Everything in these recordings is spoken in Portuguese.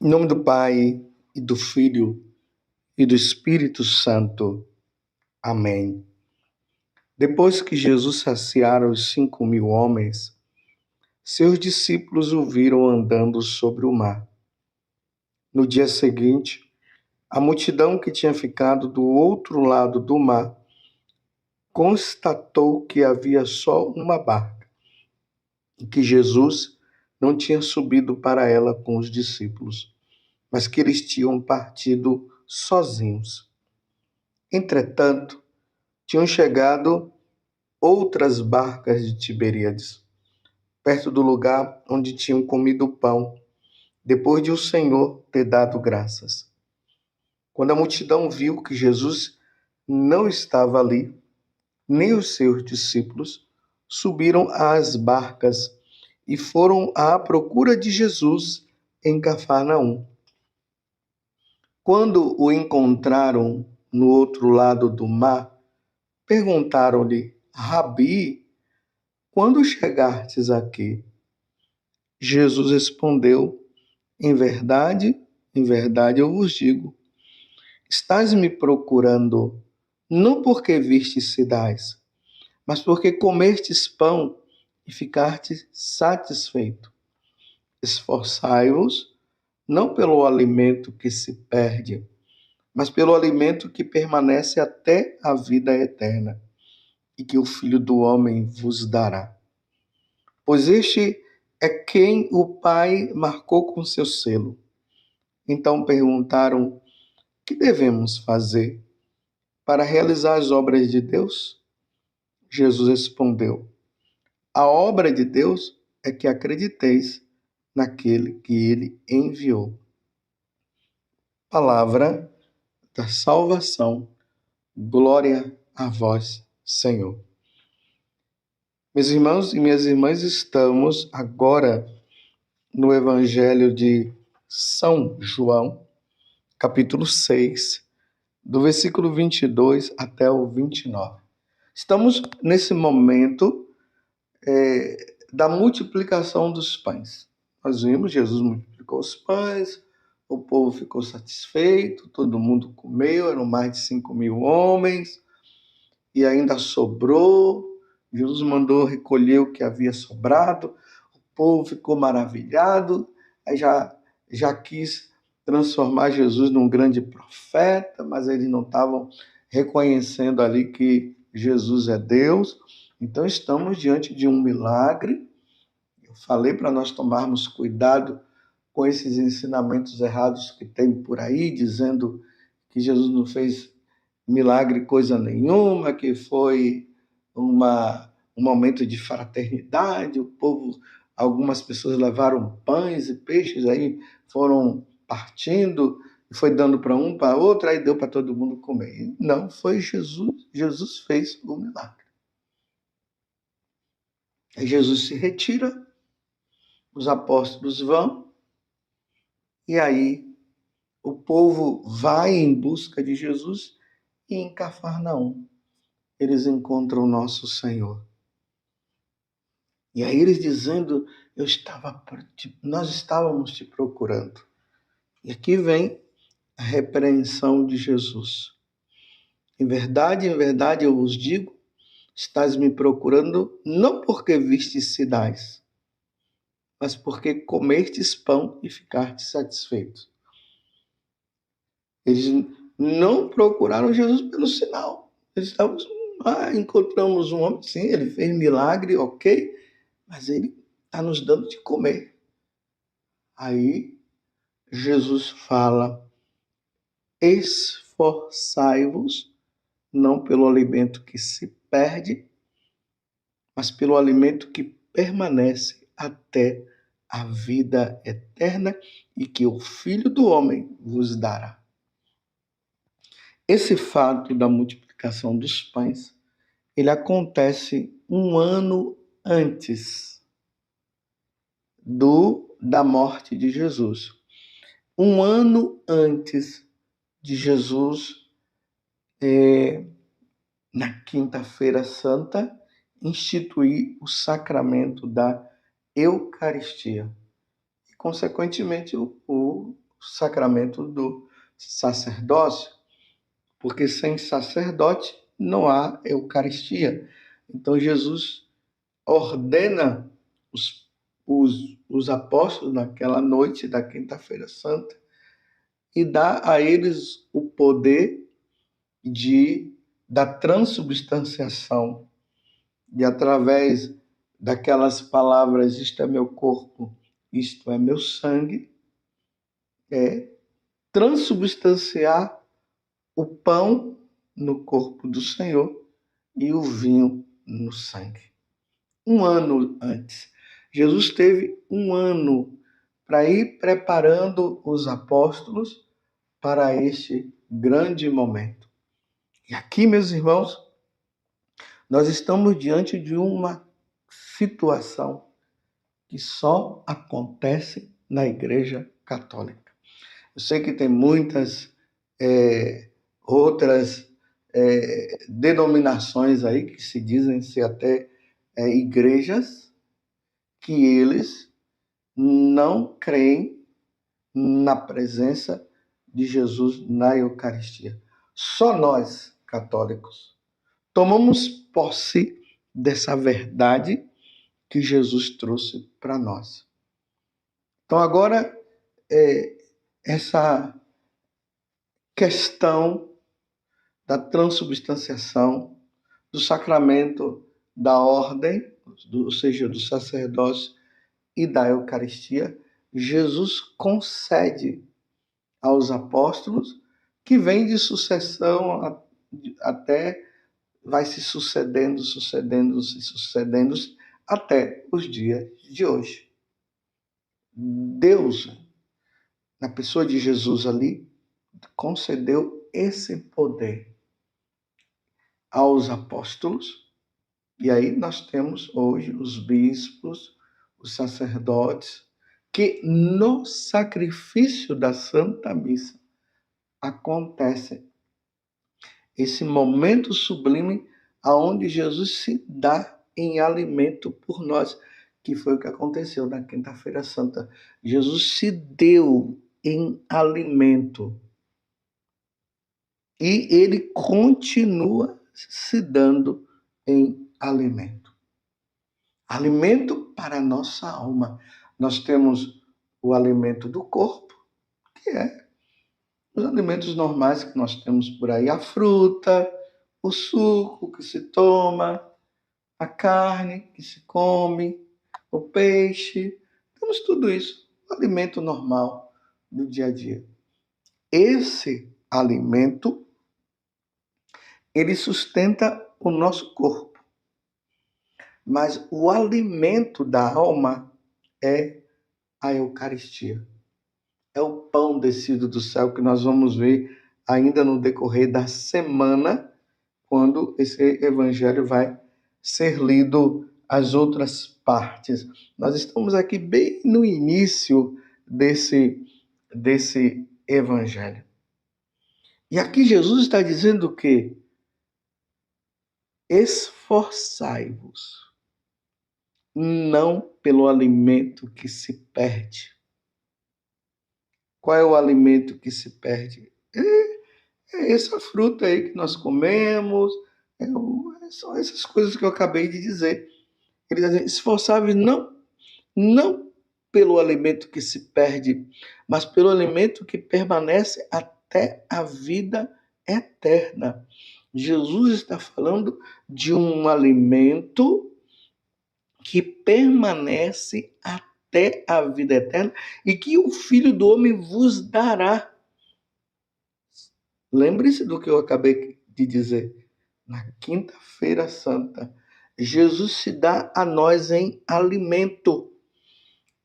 Em nome do Pai, e do Filho, e do Espírito Santo. Amém. Depois que Jesus saciara os 5.000 homens, seus discípulos o viram andando sobre o mar. No dia seguinte, a multidão que tinha ficado do outro lado do mar constatou que havia só uma barca e que Jesus não tinha subido para ela com os discípulos, mas que eles tinham partido sozinhos. Entretanto, tinham chegado outras barcas de Tiberíades, perto do lugar onde tinham comido o pão, depois de o Senhor ter dado graças. Quando a multidão viu que Jesus não estava ali, nem os seus discípulos, subiram às barcas e foram à procura de Jesus em Cafarnaum. Quando o encontraram no outro lado do mar, perguntaram-lhe: Rabi, quando chegastes aqui? Jesus respondeu: em verdade eu vos digo, estás me procurando, não porque vistes sinais, mas porque comestes pão e ficaste satisfeito. Esforçai-vos, não pelo alimento que se perde, mas pelo alimento que permanece até a vida eterna, e que o Filho do Homem vos dará. Pois este é quem o Pai marcou com seu selo. Então perguntaram: que devemos fazer para realizar as obras de Deus? Jesus respondeu: a obra de Deus é que acrediteis naquele que ele enviou. Palavra da salvação. Glória a vós, Senhor. Meus irmãos e minhas irmãs, estamos agora no Evangelho de São João, capítulo 6, do versículo 22 até o 29. Estamos nesse momento da multiplicação dos pães. Nós vimos, Jesus multiplicou os pães, o povo ficou satisfeito, todo mundo comeu, eram mais de 5.000 homens, e ainda sobrou. Jesus mandou recolher o que havia sobrado, o povo ficou maravilhado, aí já quis transformar Jesus num grande profeta, mas eles não estavam reconhecendo ali que Jesus é Deus. Então estamos diante de um milagre. Eu falei para nós tomarmos cuidado com esses ensinamentos errados que tem por aí, dizendo que Jesus não fez milagre coisa nenhuma, que foi um momento de fraternidade, o povo, algumas pessoas levaram pães e peixes, aí foram partindo, foi dando para um, para outro, aí deu para todo mundo comer. Não, foi Jesus. Jesus fez o milagre. Aí Jesus se retira, os apóstolos vão, e aí o povo vai em busca de Jesus, e em Cafarnaum eles encontram o nosso Senhor. E aí eles dizendo: nós estávamos te procurando. E aqui vem a repreensão de Jesus. Em verdade eu vos digo, estás me procurando não porque vistes sinais, mas porque comestes pão e ficastes satisfeitos. Eles não procuraram Jesus pelo sinal. Eles estavam: encontramos um homem, sim, ele fez milagre, ok, mas ele está nos dando de comer. Aí Jesus fala: esforçai-vos, não pelo alimento que se perde, mas pelo alimento que permanece até a vida eterna e que o Filho do Homem vos dará. Esse fato da multiplicação dos pães, ele acontece um ano antes da morte de Jesus. Um ano antes de Jesus, na Quinta-feira Santa, instituir o sacramento da Eucaristia. E, consequentemente, o sacramento do sacerdócio, porque sem sacerdote não há Eucaristia. Então Jesus ordena os apóstolos naquela noite da Quinta-feira Santa e dá a eles o poder da transubstanciação, de através daquelas palavras, isto é meu corpo, isto é meu sangue, transubstanciar o pão no corpo do Senhor e o vinho no sangue. Um ano antes. Jesus teve um ano para ir preparando os apóstolos para este grande momento. E aqui, meus irmãos, nós estamos diante de uma situação que só acontece na Igreja Católica. Eu sei que tem muitas outras denominações aí que se dizem ser até igrejas que eles não creem na presença de Jesus na Eucaristia. Só nós, católicos, tomamos posse dessa verdade que Jesus trouxe para nós. Então, agora, essa questão da transubstanciação, do sacramento da ordem, ou seja, do sacerdócio e da Eucaristia, Jesus concede aos apóstolos, que vem de sucessão até vai se sucedendo até os dias de hoje. Deus, na pessoa de Jesus ali, concedeu esse poder aos apóstolos, e aí nós temos hoje os bispos, os sacerdotes, que no sacrifício da Santa Missa acontece esse momento sublime aonde Jesus se dá em alimento por nós, que foi o que aconteceu na Quinta-feira Santa. Jesus se deu em alimento e ele continua se dando em alimento. Alimento para a nossa alma. Nós temos o alimento do corpo, que é os alimentos normais que nós temos por aí, a fruta, o suco que se toma, a carne que se come, o peixe, temos tudo isso, o alimento normal do dia a dia. Esse alimento, ele sustenta o nosso corpo, mas o alimento da alma é a Eucaristia. É o pão descido do céu que nós vamos ver ainda no decorrer da semana, quando esse evangelho vai ser lido as outras partes. Nós estamos aqui bem no início desse evangelho. E aqui Jesus está dizendo que esforçai-vos, não pelo alimento que se perde. Qual é o alimento que se perde? É essa fruta aí que nós comemos, são essas coisas que eu acabei de dizer. Ele está dizendo, esforçai-vos não pelo alimento que se perde, mas pelo alimento que permanece até a vida eterna. Jesus está falando de um alimento que permanece até a vida eterna e que o Filho do Homem vos dará. Lembre-se do que eu acabei de dizer. Na Quinta-feira Santa, Jesus se dá a nós em alimento.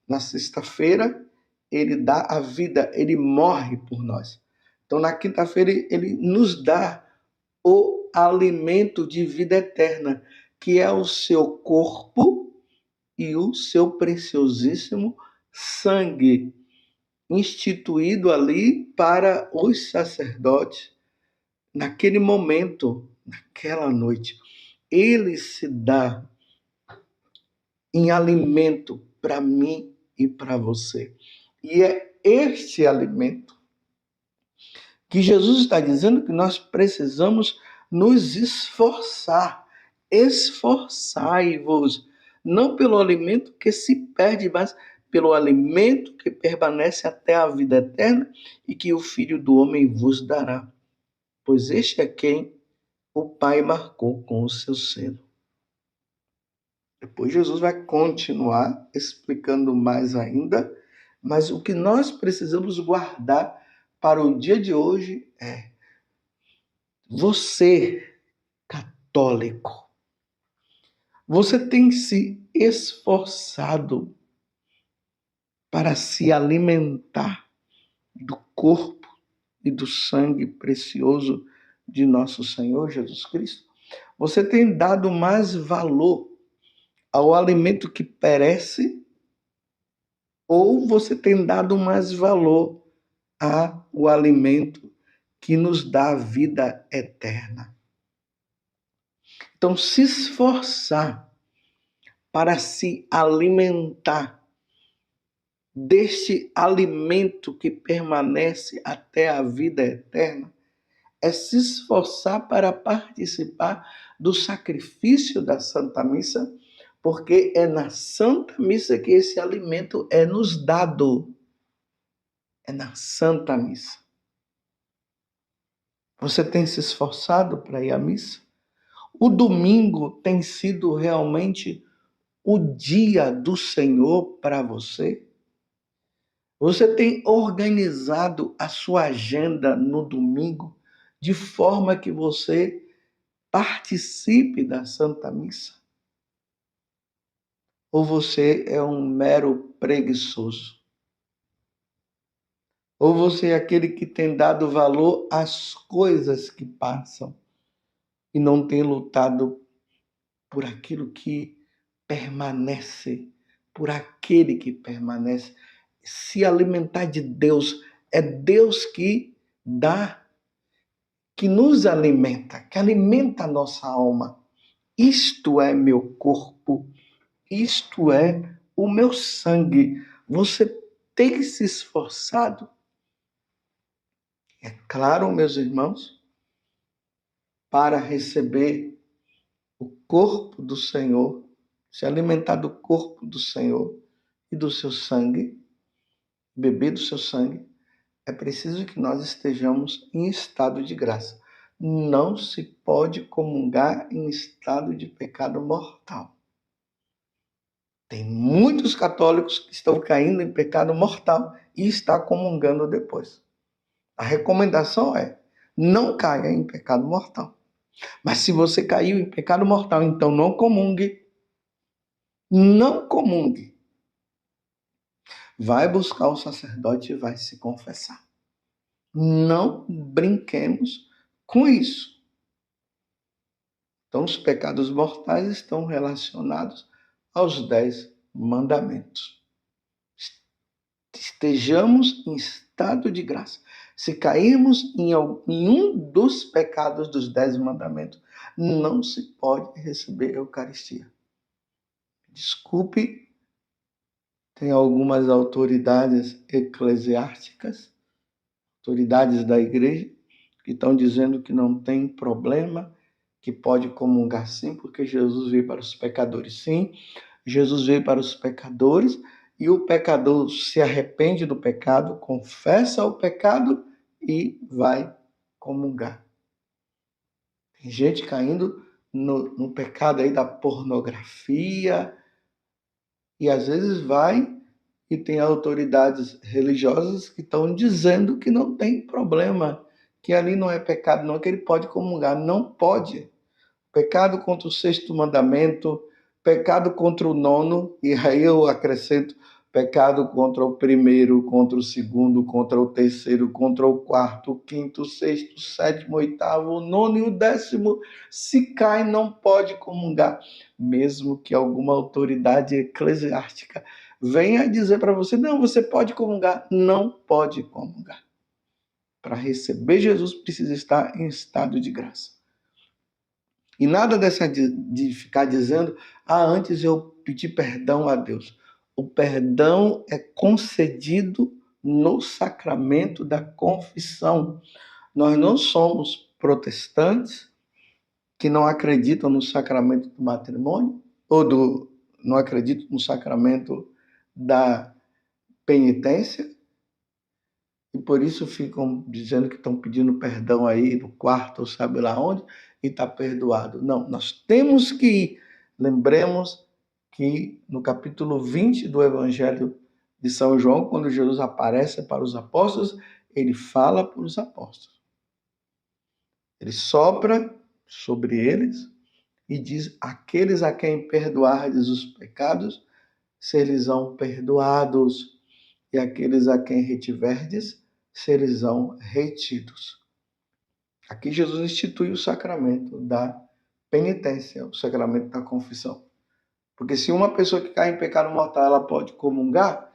Na sexta-feira, ele dá a vida, ele morre por nós. Então, na quinta-feira, ele nos dá o alimento de vida eterna, que é o seu corpo e o seu preciosíssimo sangue, instituído ali para os sacerdotes, naquele momento, naquela noite. Ele se dá em alimento para mim e para você. E é este alimento que Jesus está dizendo que nós precisamos nos esforçar. Esforçai-vos, não pelo alimento que se perde, mas pelo alimento que permanece até a vida eterna e que o Filho do Homem vos dará. Pois este é quem o Pai marcou com o seu selo. Depois Jesus vai continuar explicando mais ainda, mas o que nós precisamos guardar para o dia de hoje é: você, católico, você tem se esforçado para se alimentar do corpo e do sangue precioso de nosso Senhor Jesus Cristo? Você tem dado mais valor ao alimento que perece, ou você tem dado mais valor ao alimento que nos dá a vida eterna? Então, se esforçar para se alimentar deste alimento que permanece até a vida eterna é se esforçar para participar do sacrifício da Santa Missa, porque é na Santa Missa que esse alimento é nos dado. É na Santa Missa. Você tem se esforçado para ir à missa? O domingo tem sido realmente o dia do Senhor para você? Você tem organizado a sua agenda no domingo de forma que você participe da Santa Missa? Ou você é um mero preguiçoso? Ou você é aquele que tem dado valor às coisas que passam e não tem lutado por aquilo que permanece, por aquele que permanece? Se alimentar de Deus, é Deus que dá, que nos alimenta, que alimenta a nossa alma. Isto é meu corpo, isto é o meu sangue. Você tem se esforçado? É claro, meus irmãos, para receber o corpo do Senhor, se alimentar do corpo do Senhor e do seu sangue, beber do seu sangue, é preciso que nós estejamos em estado de graça. Não se pode comungar em estado de pecado mortal. Tem muitos católicos que estão caindo em pecado mortal e estão comungando depois. A recomendação é: não caia em pecado mortal. Mas se você caiu em pecado mortal, então não comungue. Não comungue. Vai buscar o sacerdote e vai se confessar. Não brinquemos com isso. Então, os pecados mortais estão relacionados aos 10 mandamentos. Estejamos em estado de graça. Se cairmos em um dos pecados dos 10 mandamentos, não se pode receber a Eucaristia. Desculpe, tem algumas autoridades eclesiásticas, autoridades da igreja, que estão dizendo que não tem problema, que pode comungar sim, porque Jesus veio para os pecadores. Sim, Jesus veio para os pecadores, e o pecador se arrepende do pecado, confessa o pecado e vai comungar. Tem gente caindo no pecado aí da pornografia, e às vezes vai e tem autoridades religiosas que estão dizendo que não tem problema, que ali não é pecado, não, que ele pode comungar. Não pode. Pecado contra o 6º mandamento, pecado contra o 9º, e aí eu acrescento pecado contra o 1º, contra o 2º, contra o 3º, contra o 4º, o 5º, o 6º, o 7º, o 8º, o 9º e o 10º. Se cai, não pode comungar. Mesmo que alguma autoridade eclesiástica venha dizer para você: não, você pode comungar. Não pode comungar. Para receber Jesus, precisa estar em estado de graça. E nada dessa de ficar dizendo: antes eu pedi perdão a Deus. O perdão é concedido no sacramento da confissão. Nós não somos protestantes que não acreditam no sacramento do matrimônio, não acreditam no sacramento da penitência, e por isso ficam dizendo que estão pedindo perdão aí no quarto, ou sabe lá onde, e está perdoado. Não, nós temos que ir. Lembremos que no capítulo 20 do Evangelho de São João, quando Jesus aparece para os apóstolos, ele fala para os apóstolos. Ele sopra sobre eles e diz: aqueles a quem perdoardes os pecados, serão perdoados, e aqueles a quem retiverdes, serão retidos. Aqui Jesus institui o sacramento da penitência, o sacramento da confissão. Porque se uma pessoa que cai em pecado mortal, ela pode comungar,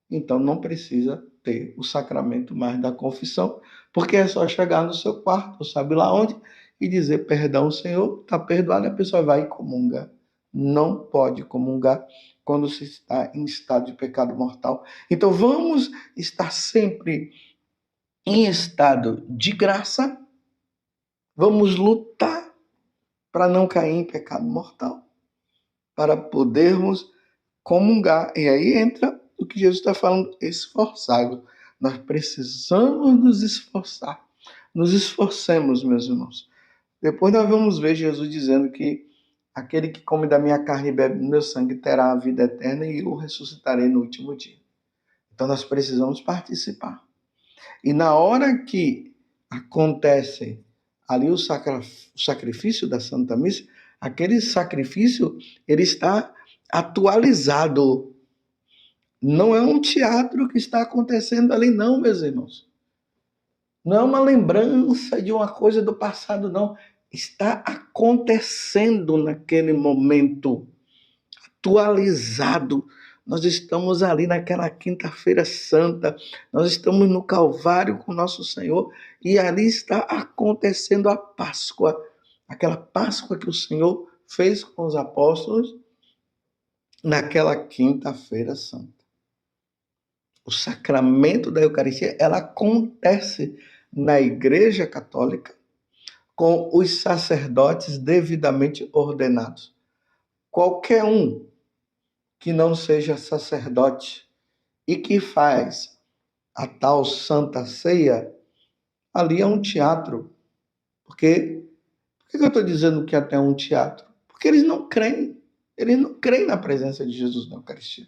então não precisa ter o sacramento mais da confissão, porque é só chegar no seu quarto, sabe lá onde, e dizer: perdão, Senhor, está perdoado, e a pessoa vai e comunga. Não pode comungar quando se está em estado de pecado mortal. Então vamos estar sempre em estado de graça, vamos lutar para não cair em pecado mortal, para podermos comungar. E aí entra o que Jesus está falando: esforçai-vos. Nós precisamos nos esforçar. Nos esforcemos, meus irmãos. Depois nós vamos ver Jesus dizendo que aquele que come da minha carne e bebe do meu sangue terá a vida eterna e eu ressuscitarei no último dia. Então nós precisamos participar. E na hora que acontece ali o sacrifício da Santa Missa, aquele sacrifício ele está atualizado. Não é um teatro que está acontecendo ali, não, meus irmãos. Não é uma lembrança de uma coisa do passado, não. Está acontecendo naquele momento, atualizado. Nós estamos ali naquela quinta-feira santa, nós estamos no Calvário com nosso Senhor, e ali está acontecendo a Páscoa, aquela Páscoa que o Senhor fez com os apóstolos naquela quinta-feira santa. O sacramento da Eucaristia, ela acontece na Igreja Católica com os sacerdotes devidamente ordenados. Qualquer um que não seja sacerdote e que faz a tal Santa Ceia, ali é um teatro. Por que eu estou dizendo que até é um teatro? Porque eles não creem. Eles não creem na presença de Jesus na Eucaristia.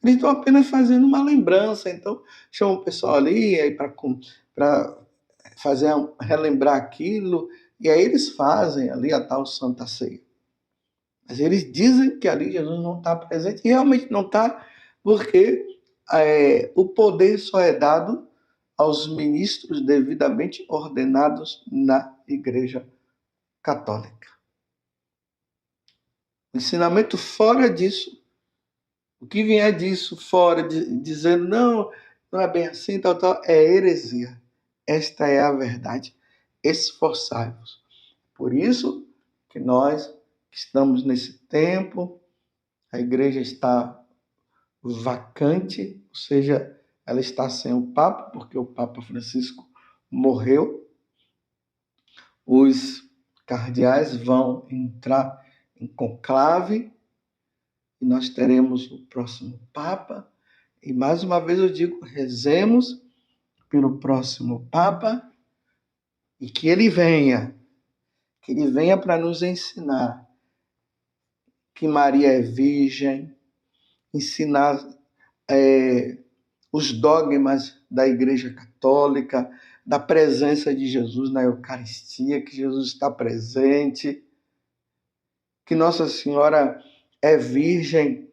Eles estão apenas fazendo uma lembrança. Então, chama o pessoal ali para relembrar aquilo, e aí eles fazem ali a tal Santa Ceia. Mas eles dizem que ali Jesus não está presente, e realmente não está, porque o poder só é dado aos ministros devidamente ordenados na Igreja Católica. O ensinamento fora disso, o que vier disso fora, dizendo não é bem assim, tal, é heresia. Esta é a verdade. Esforçai-vos. Por isso que nós estamos nesse tempo, a igreja está vacante, ou seja, ela está sem o Papa, porque o Papa Francisco morreu. Os cardeais vão entrar em conclave e nós teremos o próximo Papa. E mais uma vez eu digo, rezemos pelo próximo Papa e que ele venha para nos ensinar que Maria é virgem, ensinar os dogmas da Igreja Católica, da presença de Jesus na Eucaristia, que Jesus está presente, que Nossa Senhora é virgem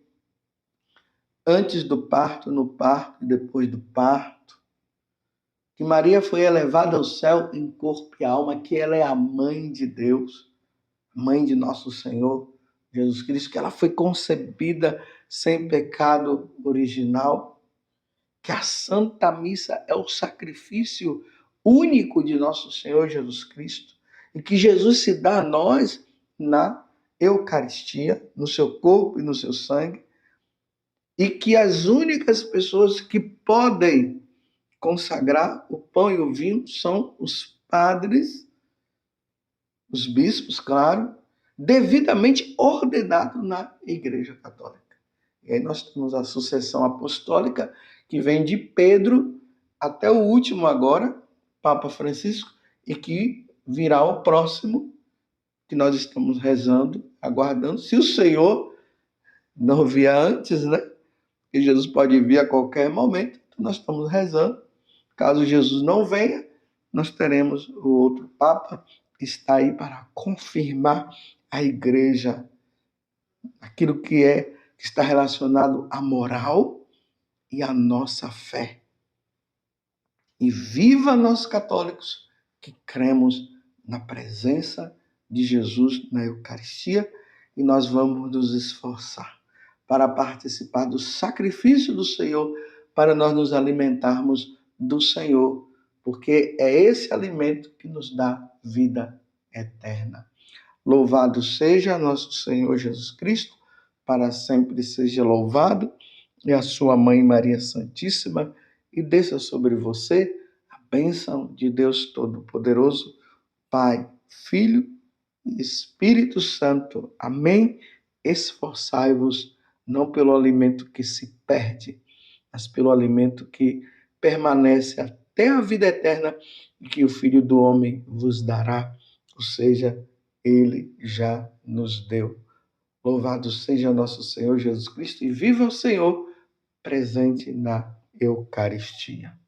antes do parto, no parto e depois do parto, que Maria foi elevada ao céu em corpo e alma, que ela é a mãe de Deus, mãe de nosso Senhor Jesus Cristo, que ela foi concebida sem pecado original, que a Santa Missa é o sacrifício único de nosso Senhor Jesus Cristo, e que Jesus se dá a nós na Eucaristia, no seu corpo e no seu sangue, e que as únicas pessoas que podem consagrar o pão e o vinho são os padres, os bispos, claro, devidamente ordenados na Igreja Católica. E aí nós temos a sucessão apostólica que vem de Pedro até o último agora, Papa Francisco, e que virá o próximo que nós estamos rezando, aguardando. Se o Senhor não vier antes, né? Que Jesus pode vir a qualquer momento, então nós estamos rezando. Caso Jesus não venha, nós teremos o outro Papa que está aí para confirmar a Igreja, aquilo que está relacionado à moral e à nossa fé. E viva nós católicos que cremos na presença de Jesus na Eucaristia, e nós vamos nos esforçar para participar do sacrifício do Senhor, para nós nos alimentarmos do Senhor, porque é esse alimento que nos dá vida eterna. Louvado seja nosso Senhor Jesus Cristo, para sempre seja louvado, e a sua mãe Maria Santíssima, e desça sobre você a bênção de Deus Todo-Poderoso, Pai, Filho e Espírito Santo. Amém. Esforçai-vos não pelo alimento que se perde, mas pelo alimento que permanece até a vida eterna e que o Filho do Homem vos dará, ou seja, ele já nos deu. Louvado seja nosso Senhor Jesus Cristo, e viva o Senhor presente na Eucaristia.